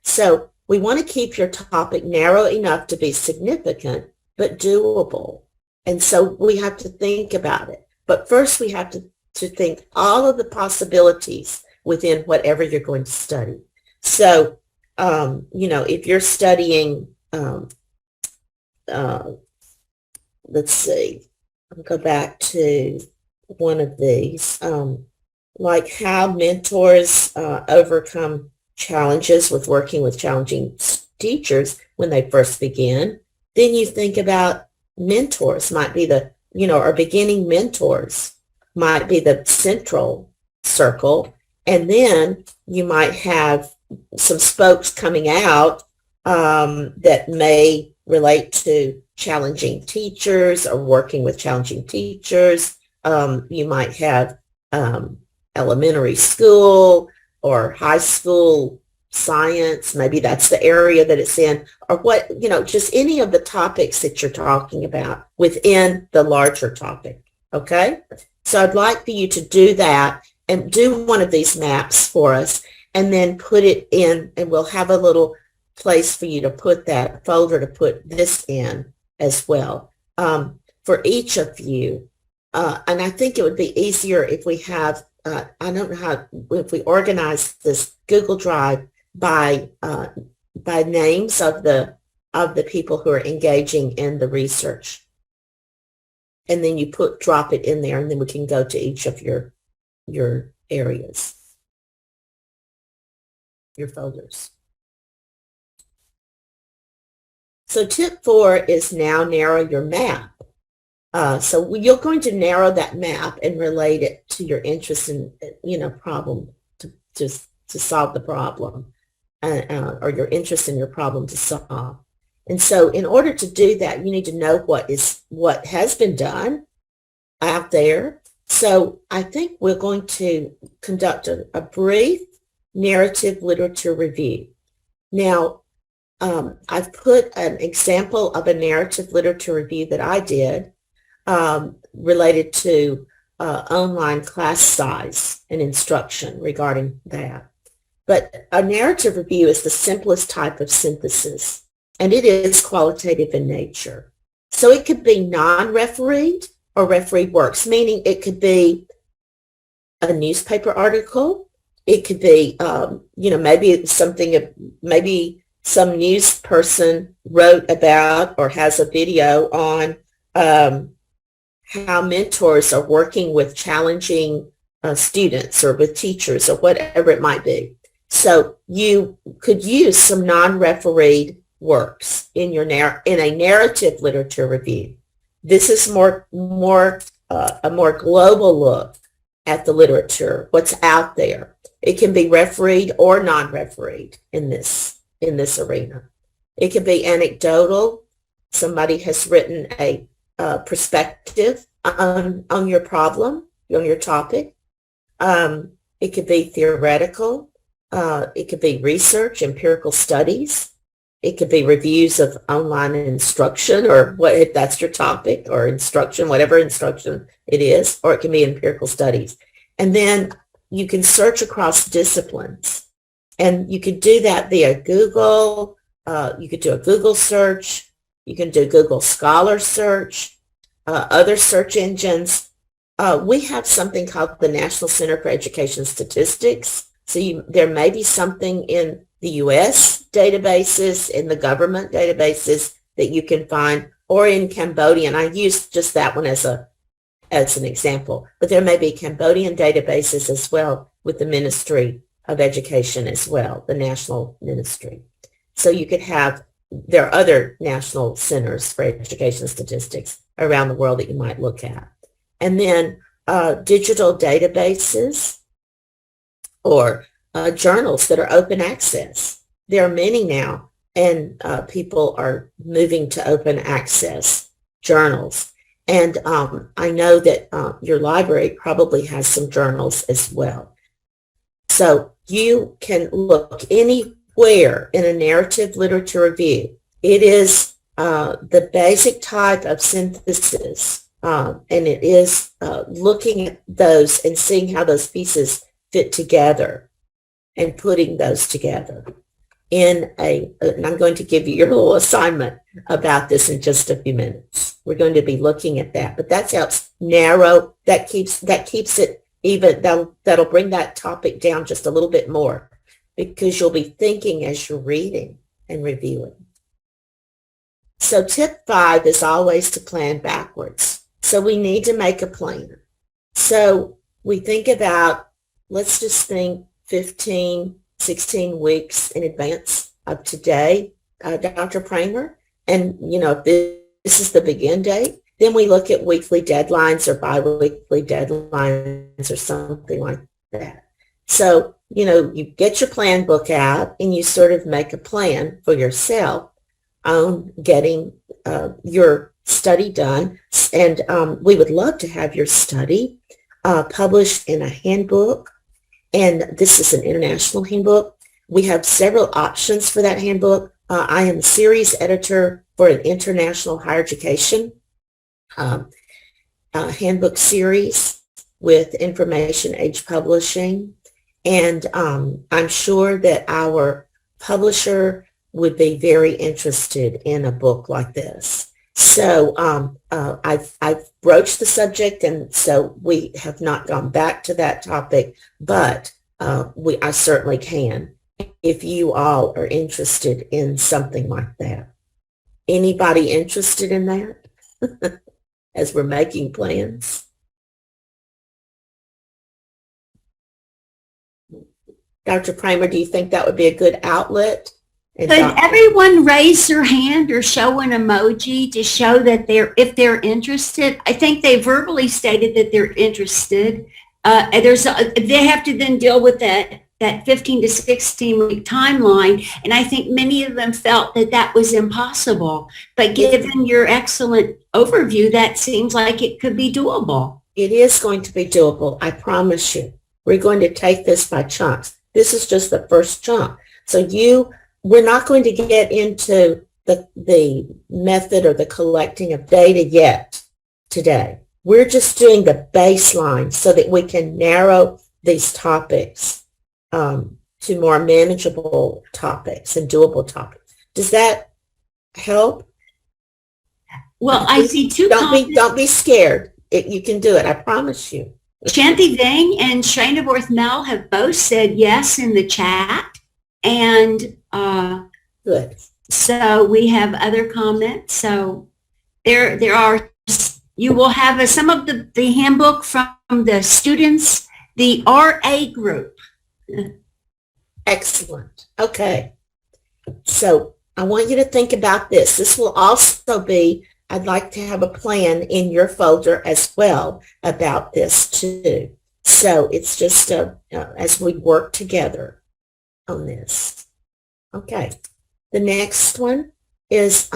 So we want to keep your topic narrow enough to be significant, but doable. And so we have to think about it. But first we have to think all of the possibilities within whatever you're going to study. So, if you're studying, let's see, I'll go back to one of these, like how mentors overcome challenges with working with challenging teachers when they first begin. Then you think about mentors might be or beginning mentors might be the central circle. And then you might have some spokes coming out that may relate to challenging teachers or working with challenging teachers. You might have elementary school or high school science. Maybe that's the area that it's in, or just any of the topics that you're talking about within the larger topic. Okay? So I'd like for you to do that and do one of these maps for us, and then put it in, and we'll have a little place for you to put that folder to put this in as well for each of you. And I think it would be easier if we have, I don't know if we organize this Google Drive by names of the people who are engaging in the research. And then you drop it in there, and then we can go to each of your areas, your folders. So tip 4 is now narrow your map. So you're going to narrow that map and relate it to your interest in, problem to solve the problem, or your interest in your problem to solve. And so in order to do that, you need to know what has been done out there. So I think we're going to conduct a brief narrative literature review. Now, I've put an example of a narrative literature review that I did related to online class size and instruction regarding that. But a narrative review is the simplest type of synthesis, and it is qualitative in nature. So it could be non-refereed or refereed works, meaning it could be a newspaper article. It could be, maybe some news person wrote about or has a video on how mentors are working with challenging students or with teachers or whatever it might be. So you could use some non-refereed works in a narrative literature review. This is a more global look at the literature, what's out there. It can be refereed or non-refereed in this in this arena. It could be anecdotal. Somebody has written a perspective on your problem, on your topic. It could be theoretical. It could be research, empirical studies. It could be reviews of online instruction, or what, if that's your topic, or instruction, whatever instruction it is, or it can be empirical studies. And then you can search across disciplines. And you could do that via Google. You could do a Google search. You can do Google Scholar search, other search engines. We have something called the National Center for Education Statistics. So there may be something in the U.S. databases, in the government databases that you can find, or in Cambodian. I used just that one as an example, but there may be Cambodian databases as well with the Ministry of Education as well, the National Ministry. So you could have, there are other national centers for education statistics around the world that you might look at. And then digital databases or journals that are open access. There are many now, and people are moving to open access journals. And I know that your library probably has some journals as well. So you can look anywhere in a narrative literature review. It is the basic type of synthesis, and it is looking at those and seeing how those pieces fit together and putting those together in and I'm going to give you your little assignment about this in just a few minutes. We're going to be looking at that, but that helps narrow, that keeps it even, that'll bring that topic down just a little bit more, because you'll be thinking as you're reading and reviewing. So tip 5 is always to plan backwards. So we need to make a plan. So we think about, let's just think 15, 16 weeks in advance of today, Dr. Pramer. And, if this is the begin date, then we look at weekly deadlines or bi-weekly deadlines or something like that. So, you get your plan book out and you sort of make a plan for yourself on getting your study done. And we would love to have your study published in a handbook. And this is an international handbook. We have several options for that handbook. I am a series editor for an international higher education handbook series with Information Age Publishing. And I'm sure that our publisher would be very interested in a book like this. So I've broached the subject, and so we have not gone back to that topic, but I certainly can if you all are interested in something like that. Anybody interested in that as we're making plans? Dr. Pramer, do you think that would be a good outlet? Could everyone raise their hand or show an emoji to show that if they're interested? I think they verbally stated that they're interested. They have to then deal with that 15 to 16 week timeline, and I think many of them felt that was impossible. But given your excellent overview, that seems like it could be doable. It is going to be doable, I promise you. We're going to take this by chunks. This is just the first chunk. So we're not going to get into the method or the collecting of data yet today. We're just doing the baseline so that we can narrow these topics to more manageable topics and doable topics. Does that help? Well, I see two comments. Don't be scared. You can do it. I promise you. Shanti Vang and Shrinaworth Mel have both said yes in the chat. And good. So we have other comments. So there are, you will have some of the handbook from the students, the RA group. Excellent. Okay. So I want you to think about this. This will also be, I'd like to have a plan in your folder as well about this too. So it's just as we work together on this. Okay. The next one is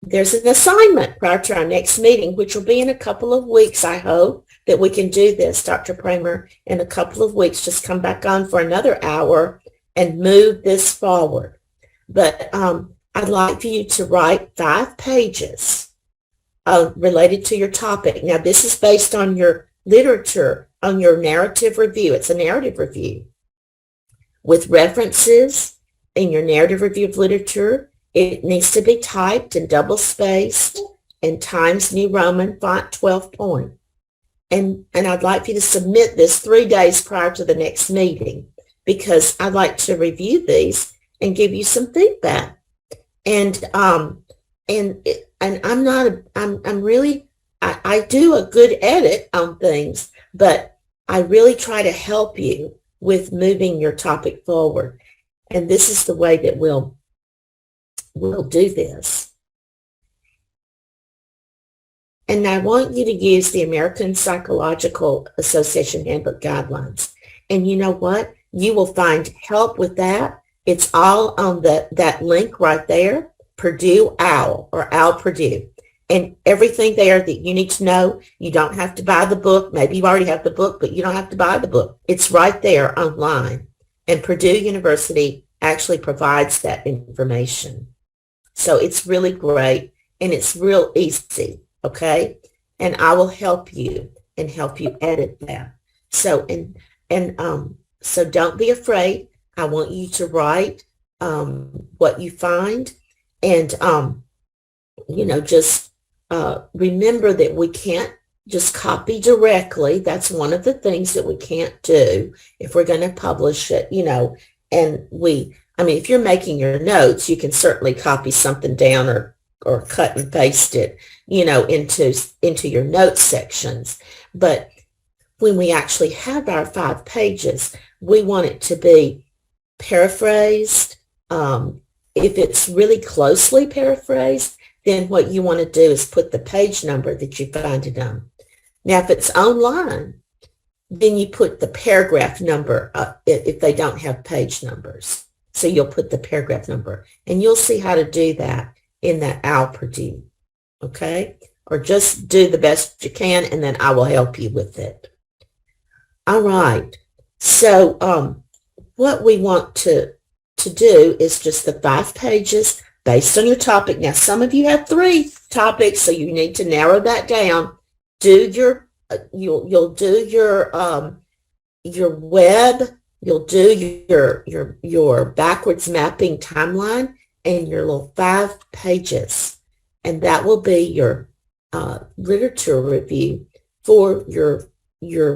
there's an assignment prior to our next meeting, which will be in a couple of weeks. I hope that we can do this, Dr. Kramer, in a couple of weeks. Just come back on for another hour and move this forward. But I'd like for you to write 5 pages related to your topic. Now, this is based on your literature, on your narrative review. It's a narrative review with references in your narrative review of literature. It needs to be typed and double-spaced in Times New Roman font 12 point. And I'd like for you to submit this 3 days prior to the next meeting, because I'd like to review these and give you some feedback. And I do a good edit on things, but I really try to help you with moving your topic forward. And this is the way that we'll do this. And I want you to use the American Psychological Association Handbook Guidelines. And you know what? You will find help with that. It's all on that link right there, Purdue OWL, or OWL Purdue. And everything there that you need to know. You don't have to buy the book. Maybe you already have the book, but you don't have to buy the book. It's right there online. And Purdue University actually provides that information. So it's really great, and it's real easy, okay? And I will help you and help you edit that. So so don't be afraid. I want you to write what you find, and just remember that we can't just copy directly. That's one of the things that we can't do if we're going to publish it, and if you're making your notes, you can certainly copy something down or cut and paste it, into your notes sections. But when we actually have our 5 pages, we want it to be paraphrased. If it's really closely paraphrased, then what you want to do is put the page number that you find it on. Now, if it's online, then you put the paragraph number if they don't have page numbers. So you'll put the paragraph number, and you'll see how to do that in that OWL Purdue, okay? Or just do the best you can, and then I will help you with it. All right. So what we want to do is just the 5 pages based on your topic. Now, some of you have 3 topics, so you need to narrow that down. Do your you'll do your web. You'll do your backwards mapping timeline and your little 5 pages, and that will be your literature review for your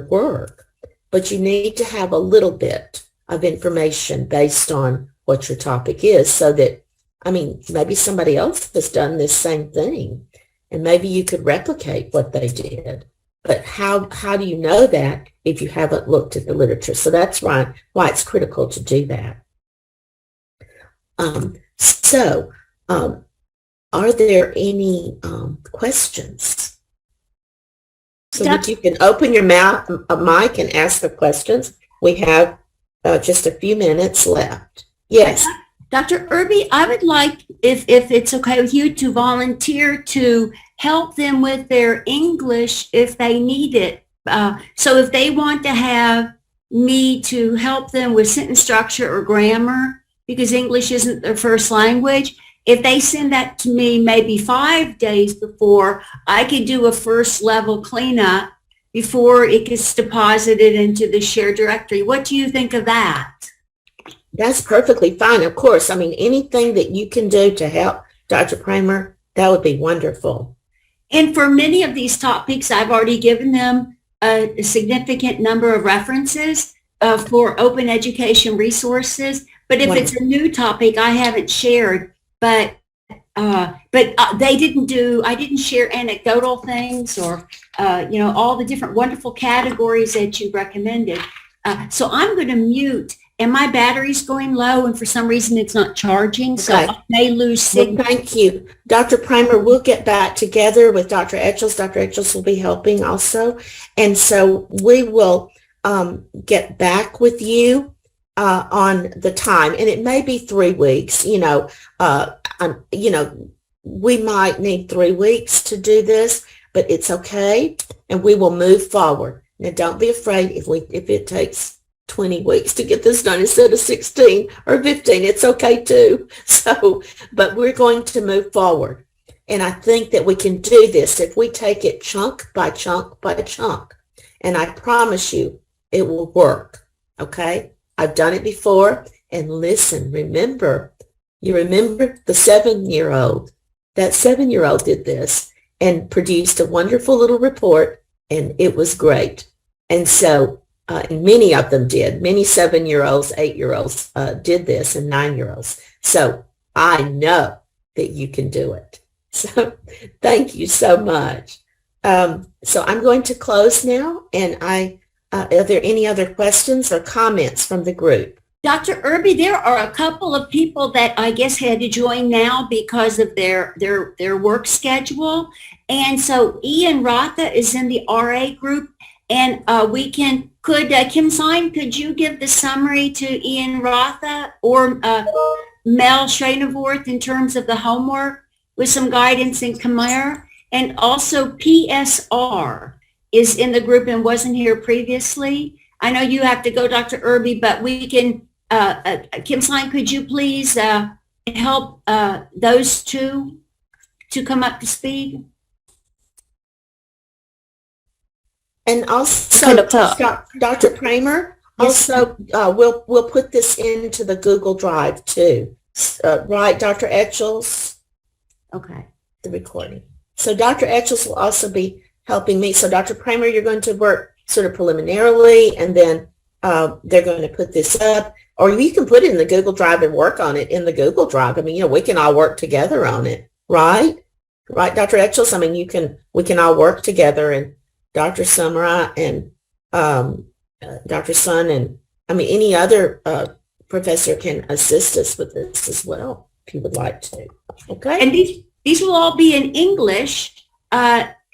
work. But you need to have a little bit of information based on what your topic is, so that, maybe somebody else has done this same thing, and maybe you could replicate what they did. But how do you know that if you haven't looked at the literature? So that's why it's critical to do that. Are there any questions? So that you can open your mic and ask the questions. We have just a few minutes left. Yes. Dr. Irby, I would like, if it's okay with you, to volunteer to help them with their English if they need it. So if they want to have me to help them with sentence structure or grammar, because English isn't their first language, if they send that to me maybe 5 days before, I could do a first level cleanup before it gets deposited into the shared directory. What do you think of that? That's perfectly fine. Of course, anything that you can do to help Dr. Kramer, that would be wonderful. And for many of these topics, I've already given them a significant number of references for open education resources. But if it's a new topic, I haven't shared. But I didn't share anecdotal things or, all the different wonderful categories that you recommended. So I'm going to mute. And my battery's going low, and for some reason it's not charging, so I may lose signal. Well, thank you. Dr. Kramer, we'll get back together with Dr. Etchels. Dr. Etchels will be helping also. And so we will get back with you on the time, and it may be 3 weeks, we might need 3 weeks to do this, but it's okay, and we will move forward. Now, don't be afraid if it takes 20 weeks to get this done instead of 16 or 15. It's okay too. So, but we're going to move forward. And I think that we can do this if we take it chunk by chunk by chunk. And I promise you, it will work. Okay? I've done it before. And listen, you remember the 7-year-old. That 7-year-old did this and produced a wonderful little report, and it was great. And so, and many of them did. Many 7-year-olds, 8-year-olds did this, and 9-year-olds. So I know that you can do it. So thank you so much. So I'm going to close now, and are there any other questions or comments from the group? Dr. Irby, there are a couple of people that I guess had to join now because of their work schedule. And so Ian Rotha is in the RA group, and Kim Sign, could you give the summary to Ian Rotha or Mel Shreinavorth in terms of the homework with some guidance in Khmer? And also PSR is in the group and wasn't here previously. I know you have to go, Dr. Irby, but we can, Kim Sign, could you please help those two to come up to speed? And also, Dr. Kramer, also, we'll put this into the Google Drive too. Right, Dr. Etchells? Okay. The recording. So Dr. Etchells will also be helping me. So Dr. Kramer, you're going to work sort of preliminarily, and then they're going to put this up. Or you can put it in the Google Drive and work on it in the Google Drive. I mean, we can all work together on it, right? Right, Dr. Etchells? I mean, we can all work together, and Dr. Somara and Dr. Sun, and I mean, any other professor can assist us with this as well, if you would like to. Okay. And these will all be in English,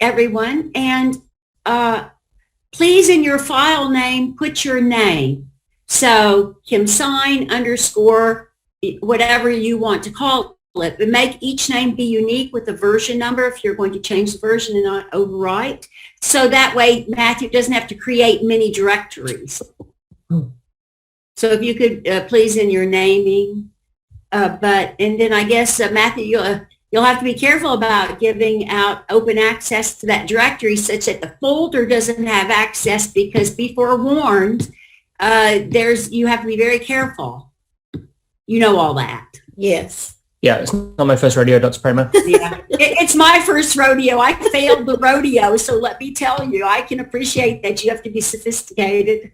everyone. And please, in your file name, put your name. So Kim Sign _ whatever you want to call it, but make each name be unique with a version number if you're going to change the version and not overwrite. So that way Matthew doesn't have to create many directories. So if you could please in your naming, and then I guess Matthew, you'll have to be careful about giving out open access to that directory such that the folder doesn't have access, because be forewarned, you have to be very careful. You know all that. Yes. Yeah, it's not my first rodeo, Dr. Kramer. Yeah, it's my first rodeo. I failed the rodeo, so let me tell you, I can appreciate that you have to be sophisticated.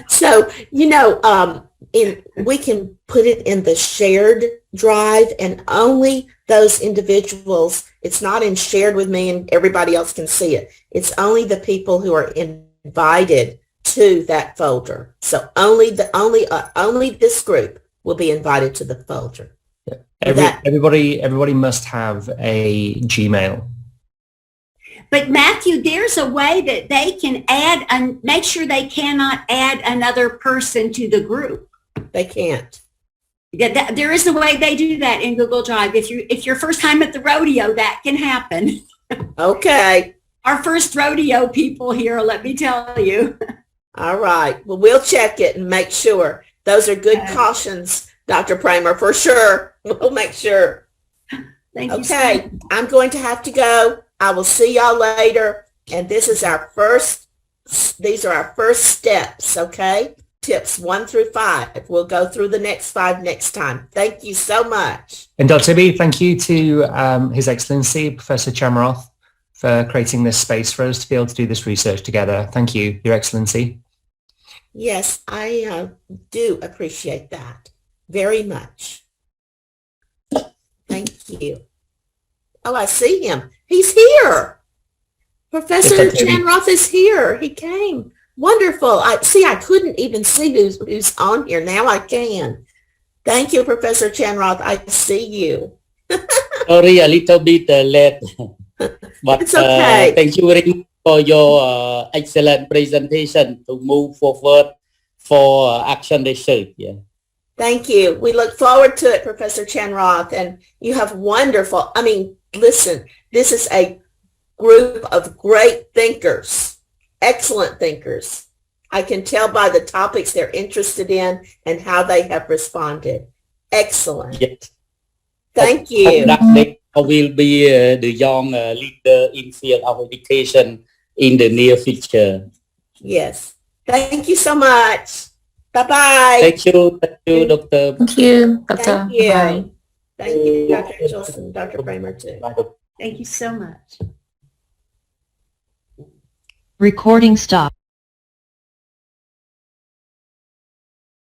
So, we can put it in the shared drive, and only those individuals, it's not in shared with me and everybody else can see it. It's only the people who are invited to that folder. So only this group will be invited to the folder. Everybody must have a Gmail. But Matthew, there's a way that they can add and make sure they cannot add another person to the group. They can't. There is a way they do that in Google Drive. If you're first time at the rodeo, that can happen. Okay. Our first rodeo people here, let me tell you. All right. Well, we'll check it and make sure. Those are good cautions, Dr. Kramer, for sure. We'll make sure. Thank you. Okay. I'm going to have to go. I will see y'all later. And these are our first steps, okay? Tips 1 through 5. We'll go through the next 5 next time. Thank you so much. And Dr. B, thank you to His Excellency, Professor Chamroth, for creating this space for us to be able to do this research together. Thank you, Your Excellency. Yes, I do appreciate that very much. Thank you. Oh, I see him. He's here. Professor Chamroth is here. He came. Wonderful. I couldn't even see who's on here. Now I can. Thank you, Professor Chamroth. I see you. Sorry, a little bit late. But it's okay. Thank you very much for your excellent presentation to move forward for action research. Yeah. Thank you. We look forward to it, Professor Chanroth, and you have wonderful, I mean, listen, this is a group of great thinkers, excellent thinkers. I can tell by the topics they're interested in and how they have responded. Excellent. Yes. Thank you. Hope that they will be the young leader in field of education in the near future. Yes. Thank you so much. Bye-bye. Thank you, Doctor. Thank you, Doctor. Thank you. Bye. Thank you, Dr. Chilson, Dr. Kramer, too. Thank you so much. Recording stop.